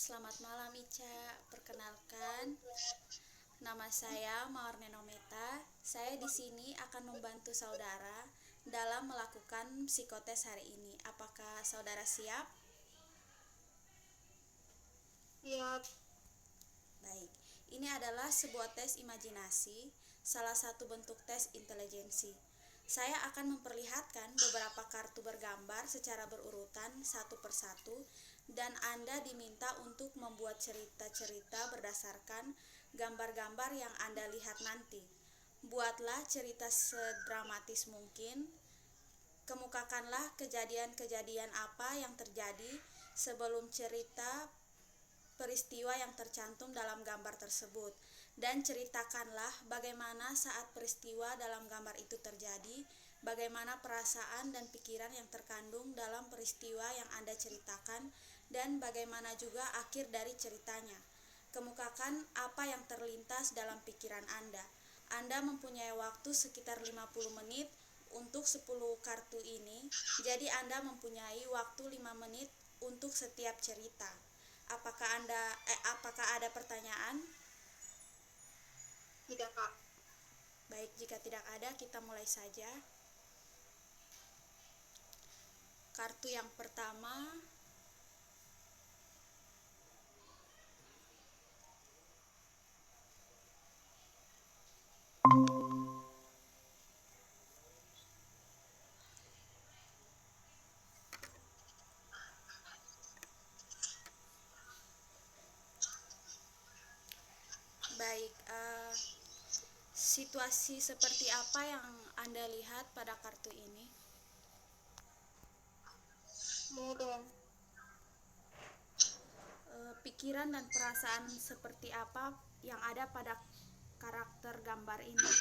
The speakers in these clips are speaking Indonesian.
Selamat malam Ica, perkenalkan nama saya Mawar Nenometa. Saya di sini akan membantu saudara dalam melakukan psikotes hari ini. Apakah saudara siap? Siap. Baik, ini adalah sebuah tes imajinasi, salah satu bentuk tes intelijensi. Saya akan memperlihatkan beberapa kartu bergambar secara berurutan satu persatu dan Anda diminta untuk membuat cerita-cerita berdasarkan gambar-gambar yang Anda lihat nanti. Buatlah cerita sedramatis mungkin. Kemukakanlah kejadian-kejadian apa yang terjadi sebelum cerita peristiwa yang tercantum dalam gambar tersebut, dan ceritakanlah bagaimana saat peristiwa dalam gambar itu terjadi, bagaimana perasaan dan pikiran yang terkandung dalam peristiwa yang Anda ceritakan, dan bagaimana juga akhir dari ceritanya. Kemukakan apa yang terlintas dalam pikiran Anda. Anda mempunyai waktu sekitar 50 menit untuk 10 kartu ini, jadi Anda mempunyai waktu 5 menit untuk setiap cerita. Apakah ada pertanyaan? Tidak, Kak. Baik, jika tidak ada, kita mulai saja. Kartu yang pertama, baik. Situasi seperti apa yang Anda lihat pada kartu ini? Murung. Pikiran dan perasaan seperti apa yang ada pada karakter gambar ini?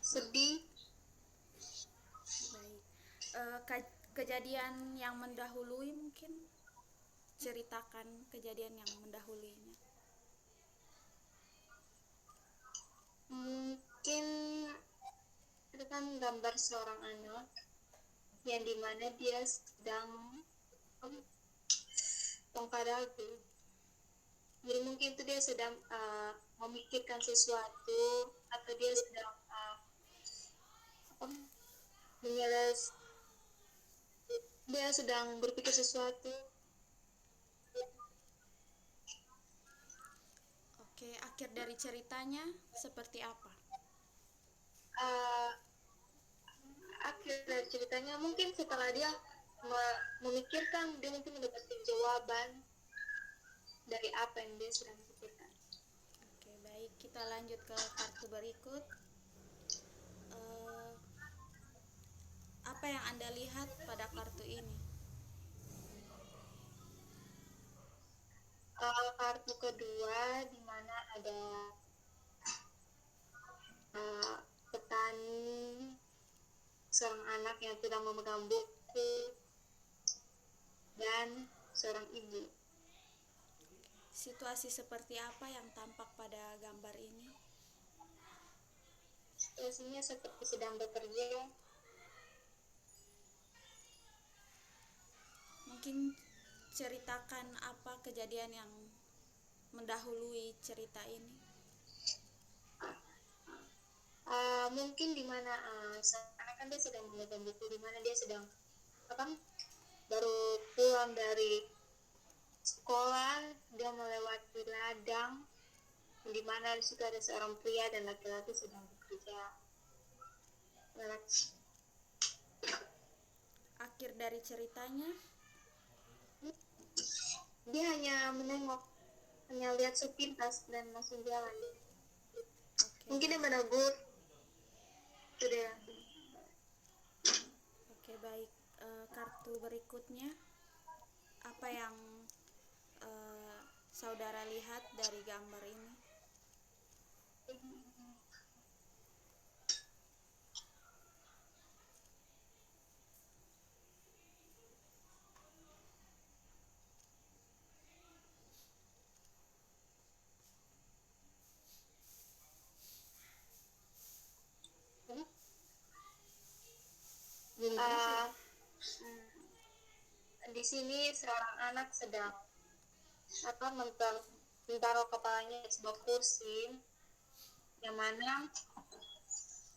Sedih. Baik. Kejadian yang mendahului mungkin? Ceritakan kejadian yang mendahulunya. Mungkin itu kan gambar seorang anak yang dimana dia sedang tongkat dagu. Jadi mungkin itu dia sedang memikirkan sesuatu, atau dia sedang menyeles, dia sedang berpikir sesuatu. Oke, akhir dari ceritanya seperti apa? Uh, Akhir dari ceritanya mungkin setelah dia memikirkan, dia mungkin mendapatkan jawaban dari apa yang dia sedang pikirkan. Oke, baik. Kita lanjut ke kartu berikut. Eh, apa yang Anda lihat pada kartu ini? Kartu kedua di mana ada petani, seorang anak yang sedang memegang buku, dan seorang ibu. Situasi seperti apa yang tampak pada gambar ini? Situasinya seperti sedang bekerja. Mungkin ceritakan apa kejadian yang mendahului cerita ini. Mungkin di mana karena kan dia sedang memegang buku, di mana dia sedang baru pulang dari sekolah, dia melewati ladang di mana di situ ada seorang pria dan laki-laki sedang bekerja. Akhir dari ceritanya? Dia hanya menengok, hanya lihat sepintas dan langsung jalan. Oke, Mungkin dia baik. menegur. Itu dia. Oke, baik. Kartu berikutnya, apa yang saudara lihat dari gambar ini? Di sini seorang anak sedang menaruh kepalanya di sebuah kursi, yang mana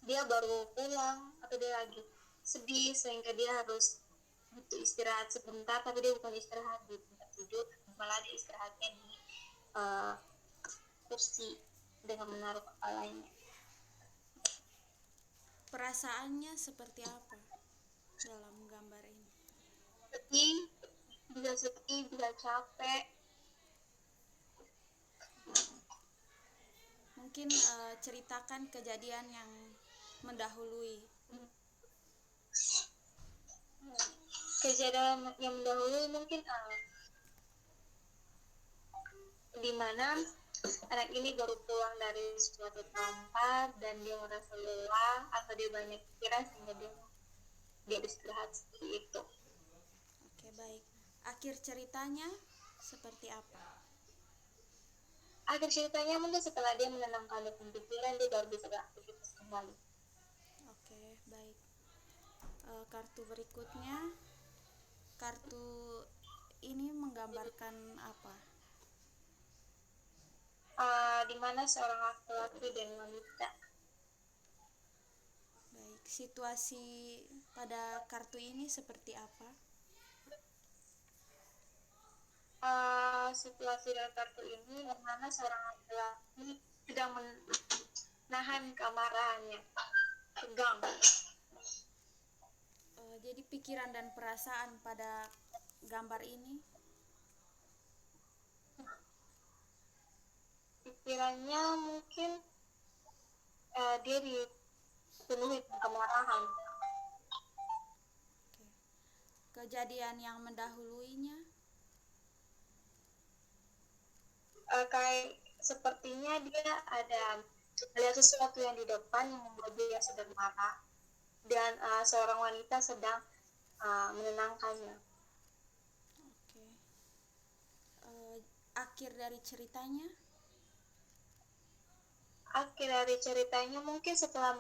dia baru pulang atau dia lagi sedih sehingga dia harus butuh istirahat sebentar, tapi dia bukan istirahat di tempat tidur, malah dia istirahatnya di uh, kursi dengan menaruh kepalanya. Perasaannya seperti apa dalam gambar ini? Sedih, bisa capek. Mungkin ceritakan kejadian yang mendahului. Kejadian yang mendahului mungkin di mana anak ini baru pulang dari suatu tempat dan dia merasa lelah atau dia banyak pikiran sehingga dia istirahat seperti itu. Oke, baik. Akhir ceritanya seperti apa? Akhir ceritanya mungkin setelah dia menenangkan pikiran, dia baru bisa beraktivitas kembali. Oke, baik. Kartu berikutnya, kartu ini menggambarkan apa? Di mana seorang laki-laki dan wanita. Baik, situasi pada kartu ini seperti apa? Situasi dari kartu ini di mana seorang laki-laki sedang menahan kemarahannya, tegang. Jadi pikiran dan perasaan pada gambar ini Pikirannya mungkin dia dipenuhi kemarahan. Oke. Kejadian yang mendahuluinya Kayak sepertinya dia ada melihat sesuatu yang di depan yang membuat dia sedang marah, dan seorang wanita sedang menenangkannya. Oke. Akhir dari ceritanya Mungkin setelah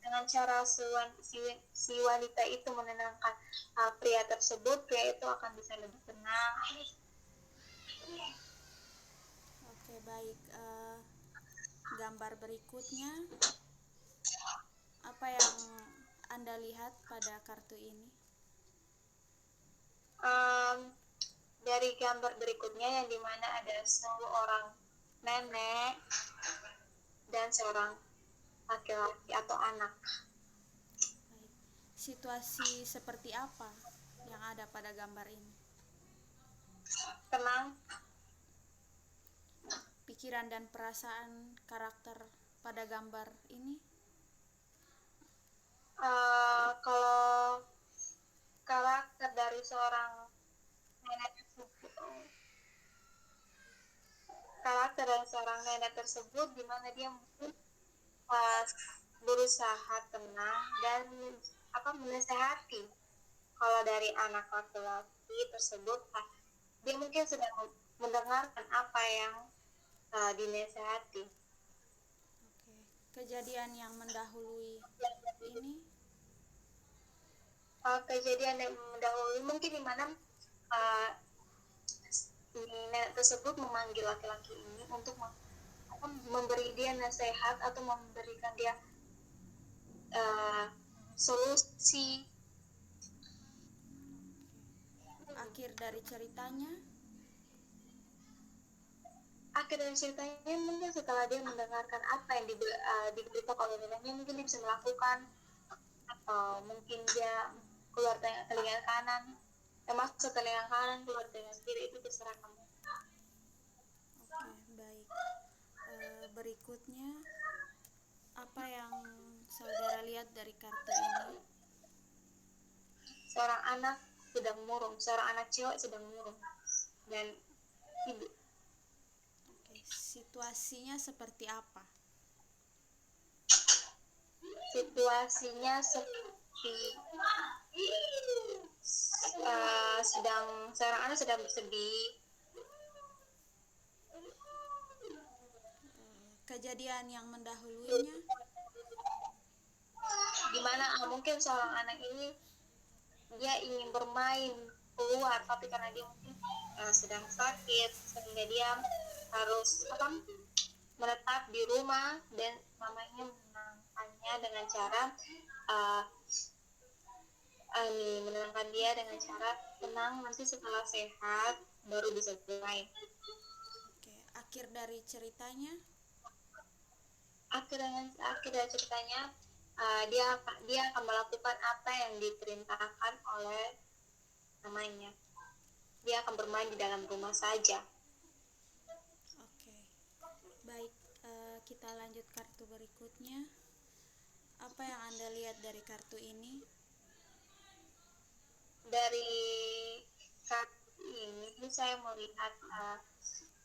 dengan cara si wanita itu menenangkan pria tersebut, pria itu akan bisa lebih tenang. Oke, baik. Gambar berikutnya, apa yang Anda lihat pada kartu ini? Dari gambar berikutnya yang dimana ada seorang nenek dan seorang laki-laki atau anak. Baik. Situasi seperti apa yang ada pada gambar ini? Tenang. Pikiran dan perasaan karakter pada gambar ini? Kalau karakter dari seorang nenek tersebut di mana dia mungkin berusaha tenang dan menasehati. Kalau dari anak laki-laki tersebut, dia mungkin sedang mendengarkan apa yang dinasehati. Oke. Kejadian yang mendahului ini? Kejadian yang mendahului mungkin di mana nenek tersebut memanggil laki-laki ini untuk memberi dia nasihat atau memberikan dia solusi. Akhir dari ceritanya Mungkin setelah dia mendengarkan apa yang diberitakan oleh neneknya, mungkin dia bisa melakukan, atau mungkin dia keluar telinga kanan, masuk telinga kanan, keluar telinga kiri, itu terserah kamu. Oke, baik. Berikutnya, apa yang saudara lihat dari kartu ini? Seorang anak sedang murung, seorang anak cewek sedang murung dan ibu. Oke, situasinya seperti apa? Situasinya seperti seorang anak sedang bersedih. Kejadian yang mendahulunya? Di mana mungkin seorang anak ini dia ingin bermain keluar, tapi karena dia mungkin sedang sakit sehingga dia harus menetap di rumah, dan mamanya menenangkannya dengan cara uh, menenangkan dia dengan cara tenang, nanti setelah sehat baru bisa bermain. Oke, akhir dari ceritanya. Akhir dari ceritanya, dia akan melakukan apa yang diperintahkan oleh namanya. Dia akan bermain di dalam rumah saja. Oke, baik, kita lanjut kartu berikutnya. Apa yang Anda lihat dari kartu ini? Dari kartu ini saya melihat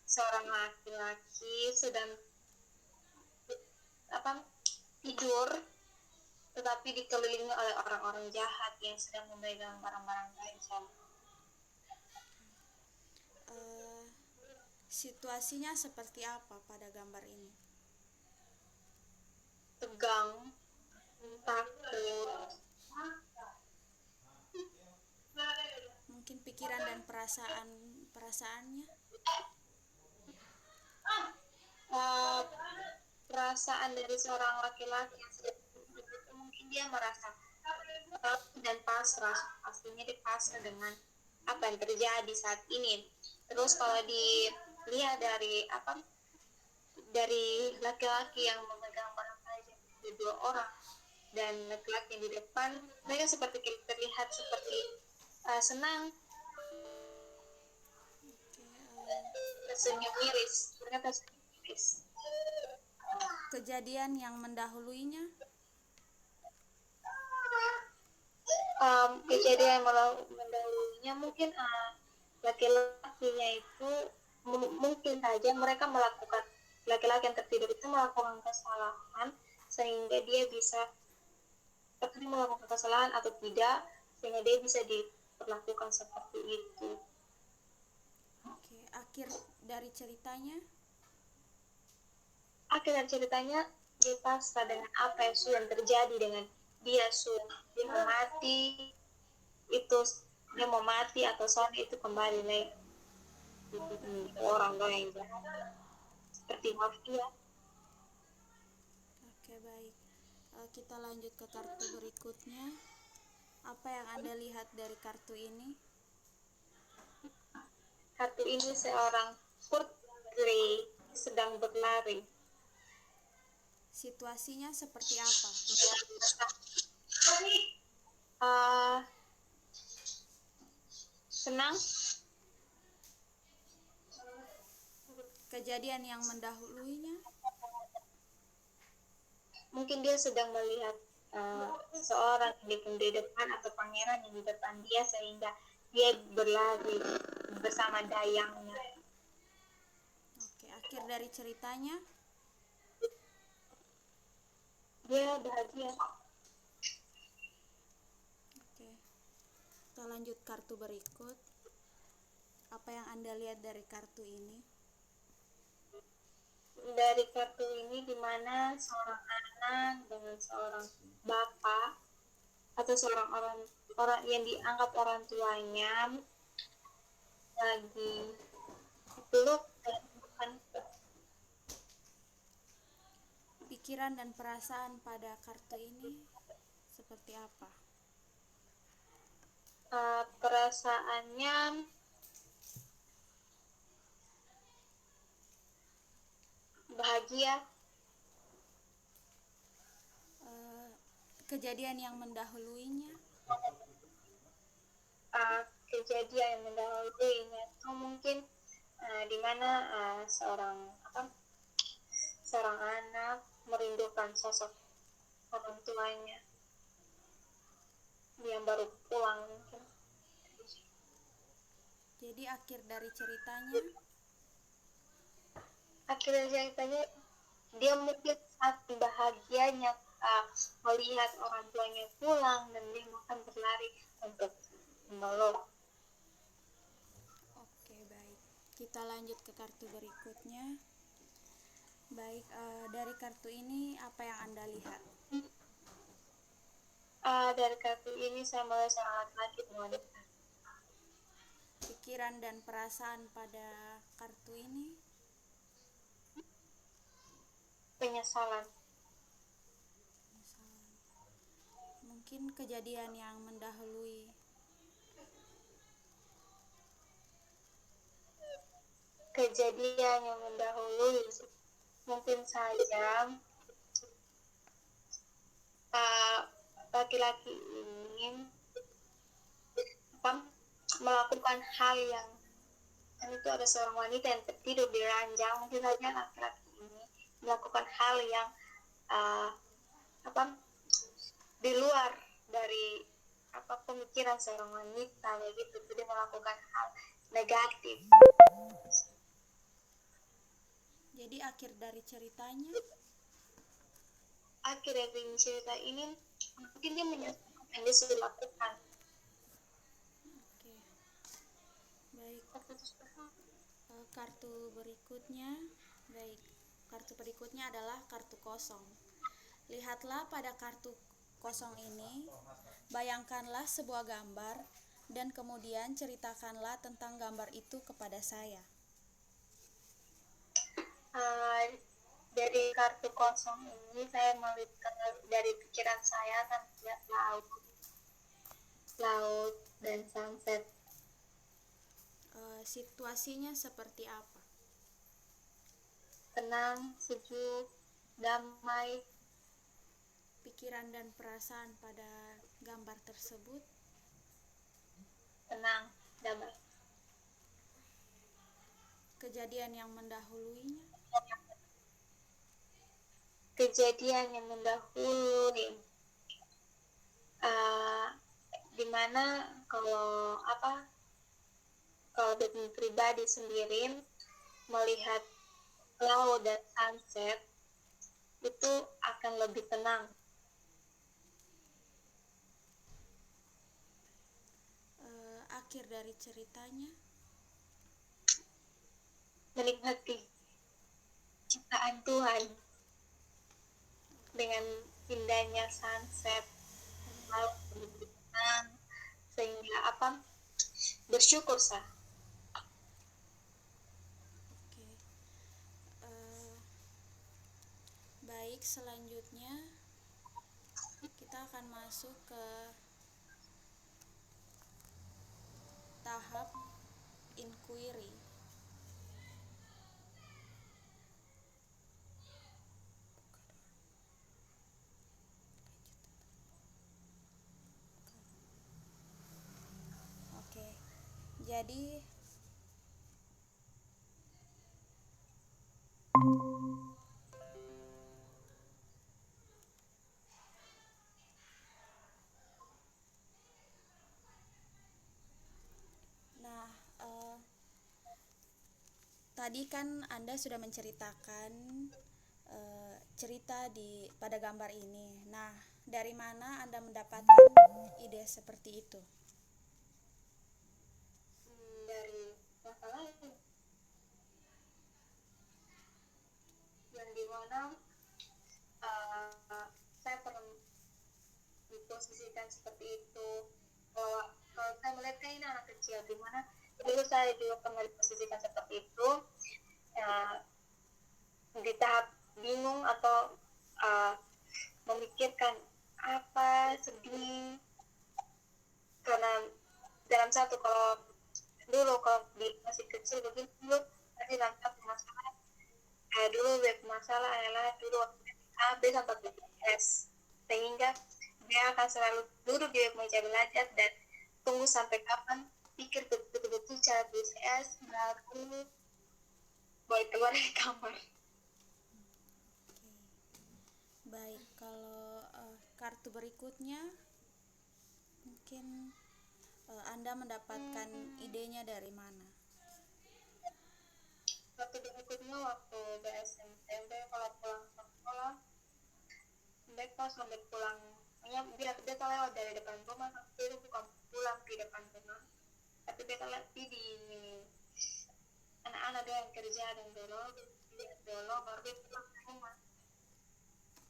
seorang laki-laki sedang tidur, tetapi dikelilingi oleh orang-orang jahat yang sedang memegang barang-barang tajam. Situasinya seperti apa pada gambar ini? Tegang, takut. Mungkin pikiran dan perasaannya. Perasaan dari seorang laki-laki yang sedang tidur itu mungkin dia merasa takut dan pasrah. Pastinya dia pasrah dengan apa yang terjadi saat ini. Terus kalau dilihat dari laki-laki yang memegang barang tajam, ada 2 orang, dan laki-laki yang di depan, mereka seperti terlihat seperti senang, tersenyum miris. Mereka tersenyum miris. Kejadian yang mendahuluinya. Kejadian mendahulunya mungkin laki-lakinya itu mungkin saja laki-laki yang tertidur itu melakukan kesalahan, sehingga dia bisa melakukan kesalahan atau tidak, sehingga dia bisa diperlakukan seperti itu. Oke, akhir dari ceritanya. Akhir dari ceritanya, dia pasrah dengan apa yang sudah terjadi dengan dia. Dia mau mati, dia mau mati atau soal itu kembali lagi orang lain seperti mafia. Oke, baik. Kita lanjut ke kartu berikutnya. Apa yang Anda lihat dari kartu ini? Kartu ini seorang putri sedang berlari. Situasinya seperti apa? Senang. Kejadian yang mendahuluinya. Mungkin dia sedang melihat seorang di depan atau pangeran yang di depan dia, sehingga dia berlari bersama dayangnya. Oke, akhir dari ceritanya. Dia bahagia. Oke, kita lanjut kartu berikut. Apa yang Anda lihat dari kartu ini? Dari kartu ini, di mana seorang anak dengan seorang bapak atau seorang orang yang dianggap orang tuanya lagi peluk dan bukan. Pikiran dan perasaan pada kartu ini seperti apa? Perasaannya bahagia. Kejadian yang mendahuluinya. Kejadian yang mendahulunya itu mungkin di mana seorang anak merindukan sosok orang tuanya yang baru pulang mungkin. Jadi akhir dari ceritanya. Akhirnya ceritanya, dia mungkin saking bahagianya melihat orang tuanya pulang, dan dia akan berlari untuk memeluk. Oke, baik. Kita lanjut ke kartu berikutnya. Baik, dari kartu ini apa yang Anda lihat? Dari kartu ini saya melihat seorang laki-laki wanita. Pikiran dan perasaan pada kartu ini. Penyesalan. Mungkin kejadian yang mendahului. Kejadian yang mendahului. Mungkin saja laki-laki ini melakukan hal yang itu ada seorang wanita yang tertidur di ranjang. Mungkin saja laki-laki ini melakukan hal yang di luar dari pemikiran seorang wanita begitu. Dia melakukan hal negatif. Jadi akhir dari ceritanya, ini mungkin dia menyesal yang dia sudah lakukan. oke. Baik. Kartu berikutnya, adalah kartu kosong. Lihatlah pada kartu kosong ini, bayangkanlah sebuah gambar dan kemudian ceritakanlah tentang gambar itu kepada saya. Dari kartu kosong ini saya melihat dari pikiran saya kan lihat laut dan sunset. Situasinya seperti apa? Tenang, sejuk, damai. Pikiran dan perasaan pada gambar tersebut. Tenang, damai. Kejadian yang mendahuluinya. Kejadian yang mendahului. Dimana kalau dari pribadi sendiri melihat laut dan sunset itu akan lebih tenang. Akhir dari ceritanya, menikmati ciptaan Tuhan dengan indahnya sunset, laut lebih tenang, sehingga bersyukur sah. oke. Baik, selanjutnya kita akan masuk ke tahap inquiry. Oke. Jadi tadi kan Anda sudah menceritakan cerita pada gambar ini. Nah, dari mana Anda mendapatkan ide seperti itu? Dari masalah yang dimana saya pernah diposisikan seperti itu. Kalau saya melihat ini anak kecil, dimana dulu saya juga pernah diposisikan seperti itu, di tahap bingung atau memikirkan sedih, karena dalam satu kalau masih kecil begitu dulu pasti dalam satu masalah dulu masalah adalah dulu waktu A, B sampai S, sehingga dia akan selalu duduk di meja belajar dan tunggu sampai kapan pikir betul-betul cara tulis S baru boleh keluar dari kamar. Baik, kalau kartu berikutnya mungkin Anda mendapatkan idenya dari mana? Kartu berikutnya waktu SMP kalau pulang sekolah, mereka sampai pulang, dia lewat dari depan rumah, tapi itu bukan pulang di depan rumah, tapi dia lihat di anak-anak dia yang kerja dan dulu baru dia pulang ke rumah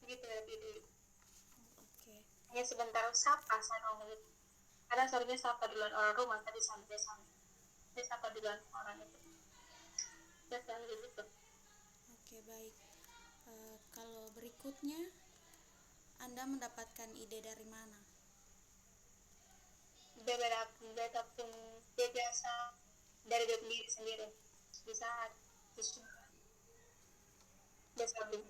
gitu ya. Oke. Hanya sebentar sapa sana gitu, kadang seharusnya sapa duluan orang rumah tadi sampai tes apa duluan orang itu. Ya selalu begitu. Oke, baik. Kalau berikutnya, Anda mendapatkan ide dari mana? Beta pun dia biasa dari diri sendiri di saat itu dia selalu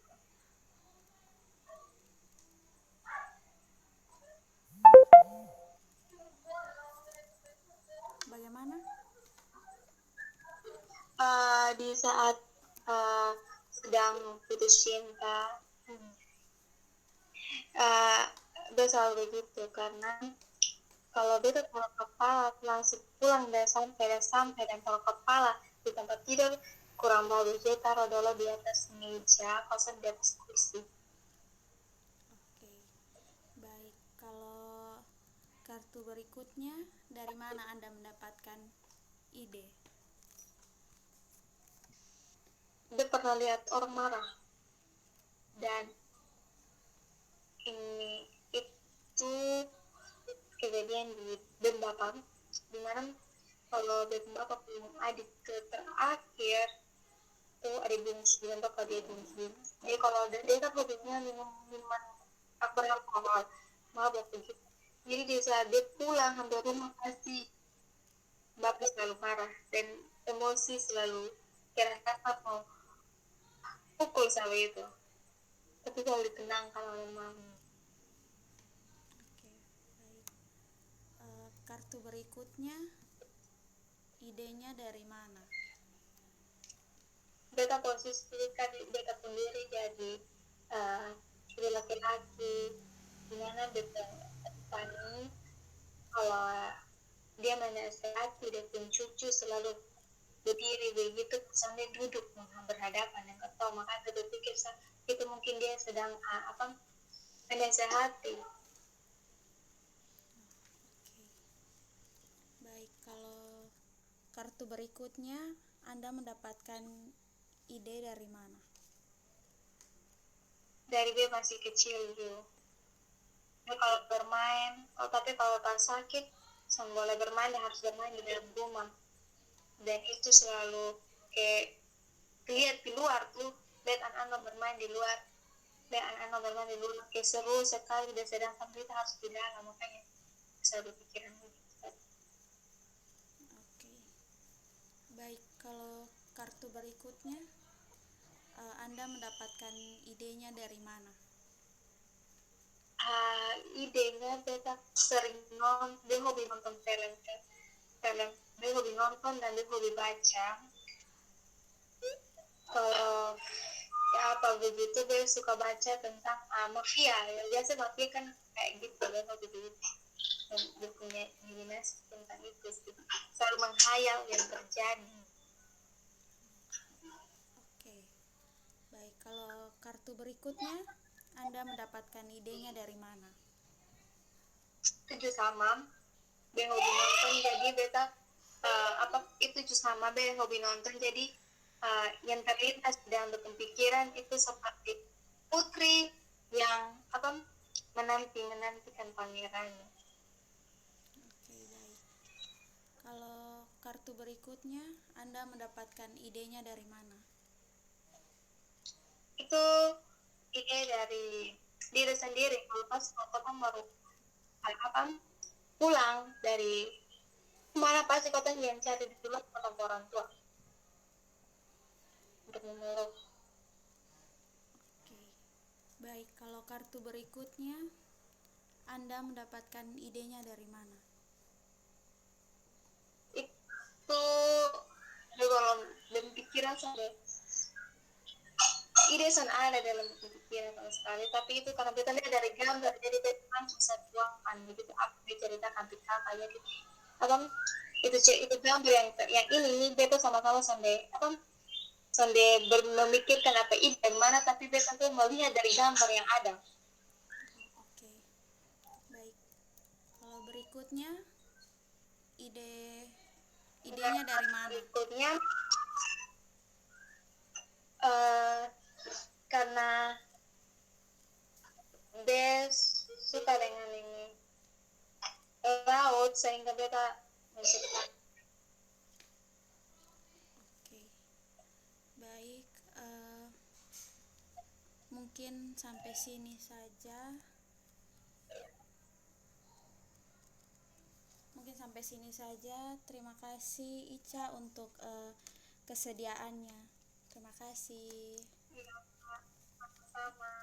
Bagaimana? di saat sedang putus cinta. uh, Dia selalu begitu karena kalau beta taruh kepala langsung pulang dan sampai dan taruh kepala di tempat tidur kurang bagus, dia taruh dulu di atas meja kosong di atas kursi. Oke, baik. Kalau kartu berikutnya, dari mana Anda mendapatkan ide? Dia pernah lihat orang marah dan ini itu kejadian di Bapak, dimana kalau Bapak punya adik terakhir itu adik bungsu dan Bapak dia bungsu. Jadi kalau dia kan hobinya minum minuman alkohol mabok begitu. Jadi di saat dia pulang hampir rumah pasti Bapak selalu marah dan emosi selalu kira-kira mau pukul sama itu. Tapi kalau ditenangkan oleh mama. Oke, baik. Kartu berikutnya, idenya dari mana? Beta posisikan beta sendiri jadi jadi laki-laki, dimana beta tani kalau dia menasehati dia pun cucu selalu berdiri begitu sambil duduk berhadapan dengan ketua, maka beta pikir itu mungkin dia sedang menasehati. Oke, baik. Kalau kartu berikutnya, Anda mendapatkan ide dari mana? Dari dia masih kecil dulu, dia kalau bermain, tapi kalau pas sakit boleh bermain, dia harus bermain di dalam rumah. Dan itu selalu kayak lihat di luar tuh, lihat anak-anak bermain di luar, kayak seru sekali, dan sedangkan kita harus di dalam, makanya selalu pikiran gitu. Oke, baik. Kalau kartu berikutnya, Anda mendapatkan idenya dari mana? Idenya beta sering dia hobi nonton film, dia hobi nonton dan dia hobi baca. Kalau apa begitu dia suka baca tentang mafia ya, biasa mafia kan kayak gitu, dia hobi begitu dan dia punya imajinasi tentang itu sih, selalu menghayal yang terjadi. Oke, baik. Kalau kartu berikutnya, Anda mendapatkan idenya dari mana? Tujuh sama dia hobi nonton, jadi beta itu sama dia hobi nonton, jadi yang terlintas dalam pikiran itu seperti putri yang menantikan pangeran. Oke, baik. Kalau kartu berikutnya, Anda mendapatkan idenya dari mana? Itu ide dari diri sendiri. Kalau pas kota baru pulang dari mana, pasti kota yang cari di luar kota orang tua untuk memeluk. Oke, baik. Kalau kartu berikutnya, Anda mendapatkan idenya dari mana? Itu kalau dalam pikiran saya ide ada dalam pikiran sama sekali, tapi itu karena kita lihat dari gambar, jadi kita langsung saya tuangkan begitu apa diceritakan apa ya gitu. Itu gambar yang ini beta sama-sama sampai memikirkan apa ide yang mana, tapi beta tuh melihat dari gambar yang ada. Oke, baik. Kalau berikutnya, idenya dari mana? Berikutnya karena dia suka dengan ini laut, sehingga beta mungkin sampai sini saja. Terima kasih Ica untuk kesediaannya. Terima kasih. Iya, Kak. Sama-sama.